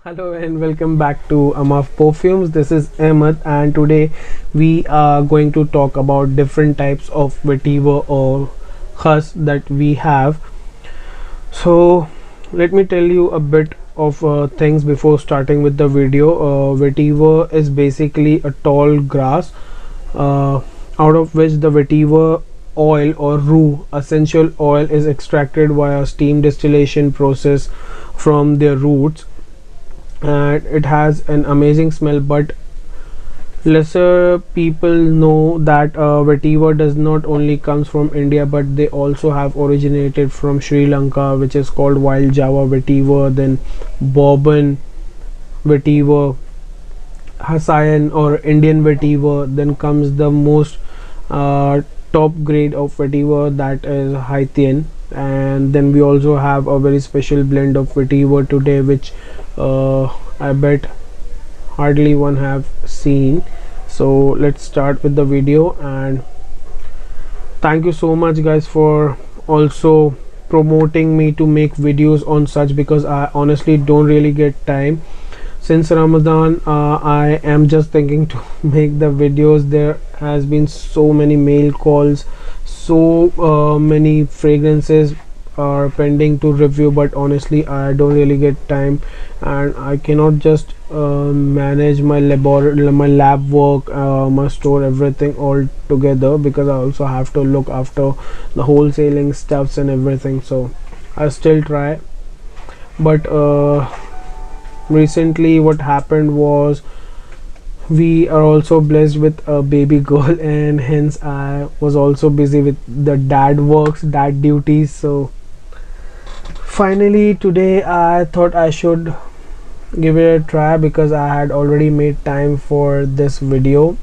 Hello and welcome back to Amaf Perfumes. This is Ahmed, and today we are going to talk about different types of vetiver or husk that we have. So let me tell you a bit of things before starting with the video. Vetiver is basically a tall grass uh, out of which the vetiver oil or rue essential oil is extracted via steam distillation process from their roots, and it has an amazing smell, but lesser people know that vetiver does not only comes from India, but they also have originated from Sri Lanka, which is called wild Java vetiver, then bourbon vetiver, Hasian or Indian vetiver, then comes the most uh, top grade of vetiver, that is Haitian, and then we also have a very special blend of vetiver today, which I bet hardly one have seen. So let's start with the video, and thank you so much guys for also promoting me to make videos on such, because I honestly don't really get time since Ramadan. I am just thinking to make the videos. There has been so many mail calls, so many fragrances are pending to review, but honestly I don't really get time, and I cannot just manage my lab work, my store, everything all together, because I also have to look after the wholesaling stuffs and everything. So I still try, but recently what happened was we are also blessed with a baby girl, and hence I was also busy with the dad duties. So finally today I thought I should give it a try, because I had already made time for this video,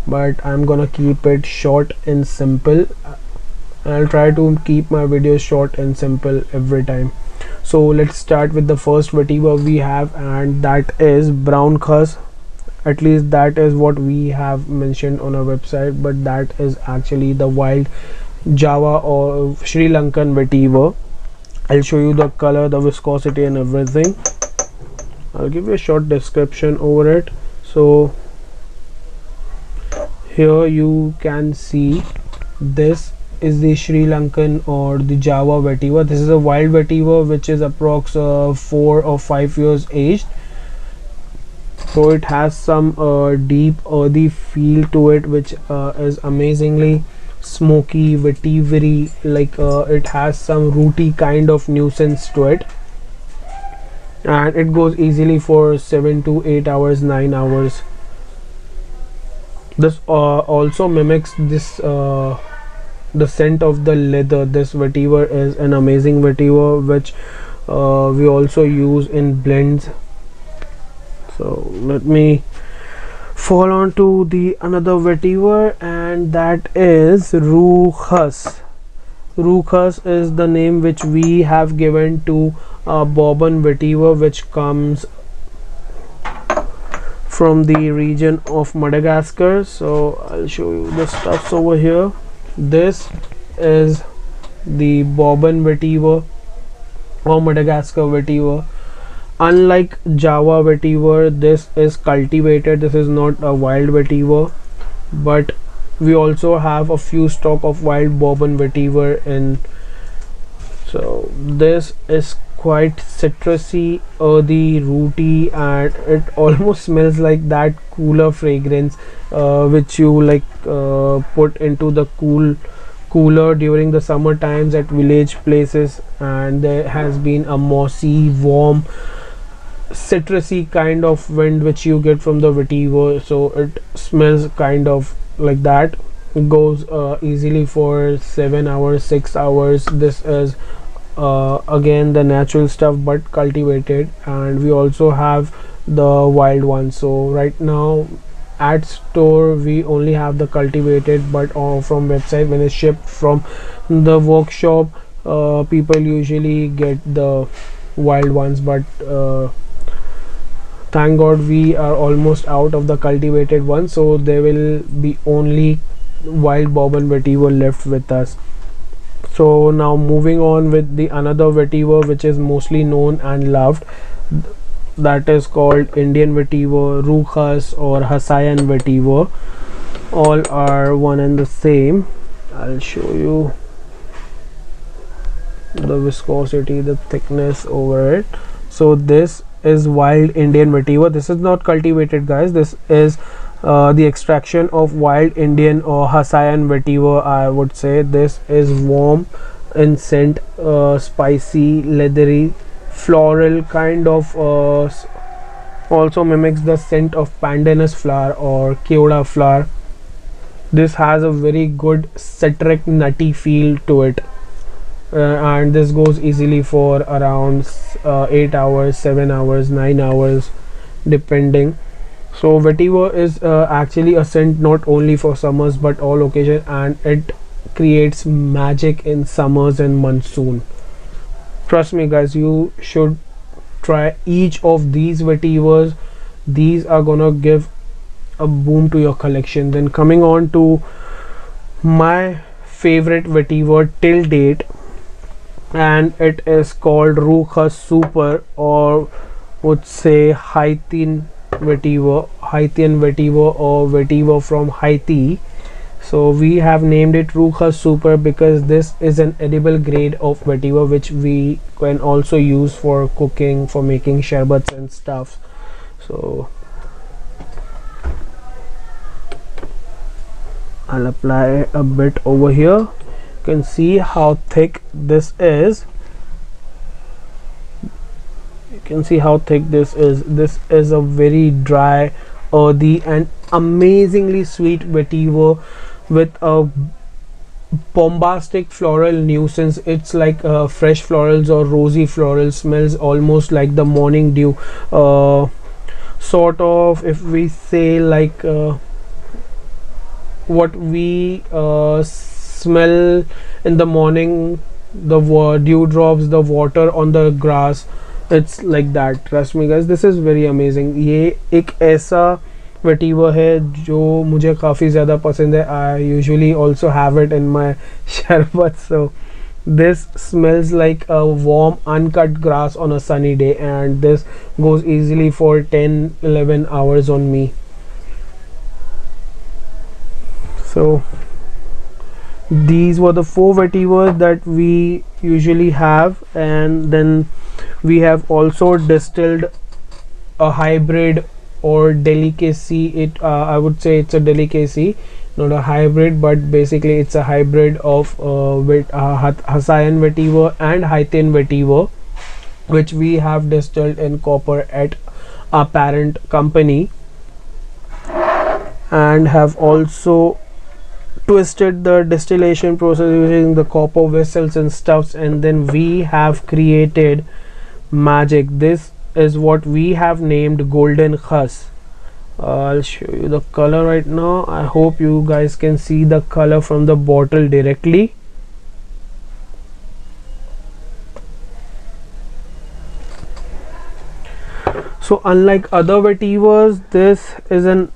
but I'm gonna keep it short and simple. I'll try to keep my videos short and simple every time. So let's start with the first vetiver we have, and that is brown khas. At least that is what we have mentioned on our website, but that is actually the wild Java or Sri Lankan vetiver. I'll show you the color, the viscosity and everything. I'll give you a short description over it. So here you can see, this is the Sri Lankan or the Java vetiver. This is a wild vetiver which is approx 4 or 5 years aged. So it has some deep earthy feel to it, which is amazingly smoky, vetivery, like it has some rooty kind of nuisance to it, and it goes easily for 7 to 8 hours, 9 hours. This also mimics this the scent of the leather. This vetiver is an amazing vetiver, which we also use in blends. So let me fall on to the another vetiver, and that is Rue Khas. Rue Khas is the name which we have given to bourbon vetiver, which comes from the region of Madagascar. So I'll show you the stuffs over here. This is the bourbon vetiver or Madagascar vetiver. Unlike Java vetiver, this is cultivated. This is not a wild vetiver, but we also have a few stock of wild bourbon vetiver in. So this is quite citrusy, earthy, rooty, and it almost smells like that cooler fragrance which you like put into the cooler during the summer times at village places, and there has been a mossy, warm, citrusy kind of wind which you get from the vetiver. So it smells kind of like that. It goes easily for 7 hours, 6 hours. This is again the natural stuff but cultivated, and we also have the wild one. So right now at store we only have the cultivated, but from website when it's shipped from the workshop, people usually get the wild ones, but thank god we are almost out of the cultivated one, so there will be only wild bourbon vetiver left with us. So now moving on with the another vetiver which is mostly known and loved, that is called Indian vetiver, Ruchas or Hessayan vetiver. All are one and the same. I'll show you the viscosity, the thickness over it. So this is wild Indian vetiver. This is not cultivated, guys. This is the extraction of wild Indian or Hessayan vetiver, I would say. This is warm in scent, spicy, leathery, floral kind of, also mimics the scent of pandanus flower or Keoda flower. This has a very good citric nutty feel to it, and this goes easily for around 8 hours, 7 hours, 9 hours depending. So vetiver is actually a scent not only for summers but all occasion, and it creates magic in summers and monsoon. Trust me guys, you should try each of these vetivers. These are gonna give a boom to your collection. Then coming on to my favorite vetiver till date, and it is called Ruchas Super, or would say Haitian vetiver, or vetiver from Haiti. So we have named it Ruchas Super because this is an edible grade of vetiver which we can also use for cooking, for making sherbets and stuff. So I'll apply a bit over here. You can see how thick this is. You can see how thick this is. This is a very dry, earthy and amazingly sweet vetiver with a bombastic floral nuisance. It's like fresh florals or rosy floral, smells almost like the morning dew, sort of, if we say like what we smell in the morning, the dewdrops, the water on the grass. It's like that. Trust me guys, this is very amazing. ये एक ऐसा vetiver है जो मुझे काफ़ी ज़्यादा पसंद है. I usually also have it in my sherbet. So this smells like a warm uncut grass on a sunny day, and this goes easily for 10-11 hours on me. So these were the 4 vetivers that we usually have, and then we have also distilled a hybrid or delicacy. It I would say it's a delicacy, not a hybrid, but basically it's a hybrid of Hessayan vetiver and Haitian vetiver, which we have distilled in copper at our parent company, and have also twisted the distillation process using the copper vessels and stuffs, and then we have created magic. This is what we have named Golden Khas. I'll show you the color right now. I hope you guys can see the color from the bottle directly. So unlike other vetivers, this is an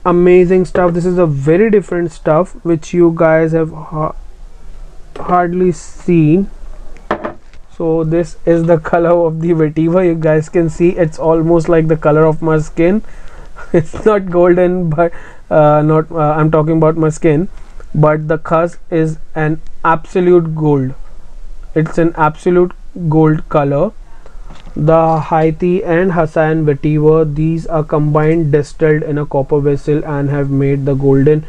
amazing stuff. This is a very different stuff which you guys have hardly seen. So this is the color of the vetiver. You guys can see it's almost like the color of my skin. It's not golden, but not I'm talking about my skin, but the khas is an absolute gold. It's an absolute gold color. The Haiti and Hessayan vetiver, these are combined, distilled in a copper vessel, and have made the golden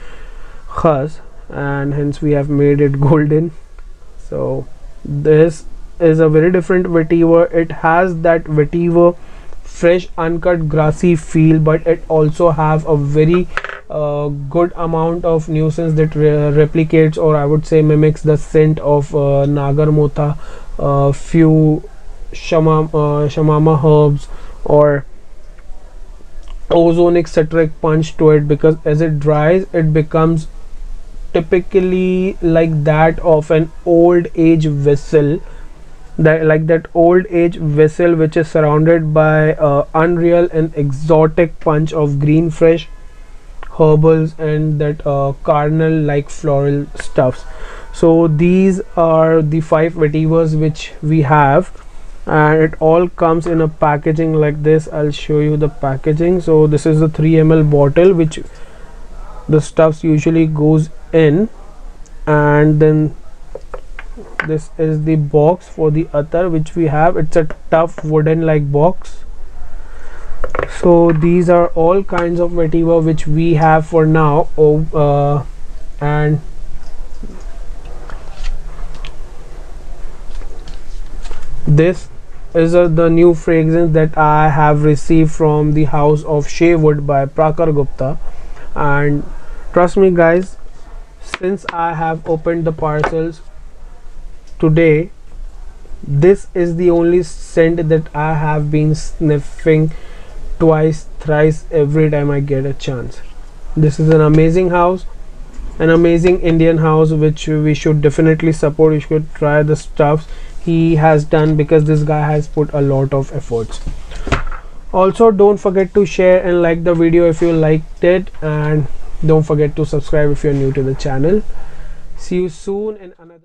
khas, and hence we have made it golden. So this is a very different vetiver. It has that vetiver fresh uncut grassy feel, but it also have a very good amount of nuisance that replicates, or I would say mimics, the scent of nagarmota, few shamama herbs, or ozonic citric punch to it, because as it dries it becomes typically like that of an old age vessel, that old age vessel which is surrounded by unreal and exotic punch of green fresh herbals and that carnal like floral stuffs. So these are the 5 vetivers which we have, and it all comes in a packaging like this. I'll show you the packaging. So this is the 3 ml bottle which the stuffs usually goes in, and then this is the box for the other which we have. It's a tough wooden like box. So these are all kinds of vetiver which we have for now. And this is the new fragrance that I have received from the House of Shea Wood by Prakar Gupta. And trust me guys, since I have opened the parcels today, this is the only scent that I have been sniffing twice, thrice every time I get a chance. This is an amazing house, an amazing Indian house which we should definitely support. You should try the stuffs he has done because this guy has put a lot of efforts. Also, don't forget to share and like the video if you liked it, and don't forget to subscribe if you're new to the channel. See you soon in another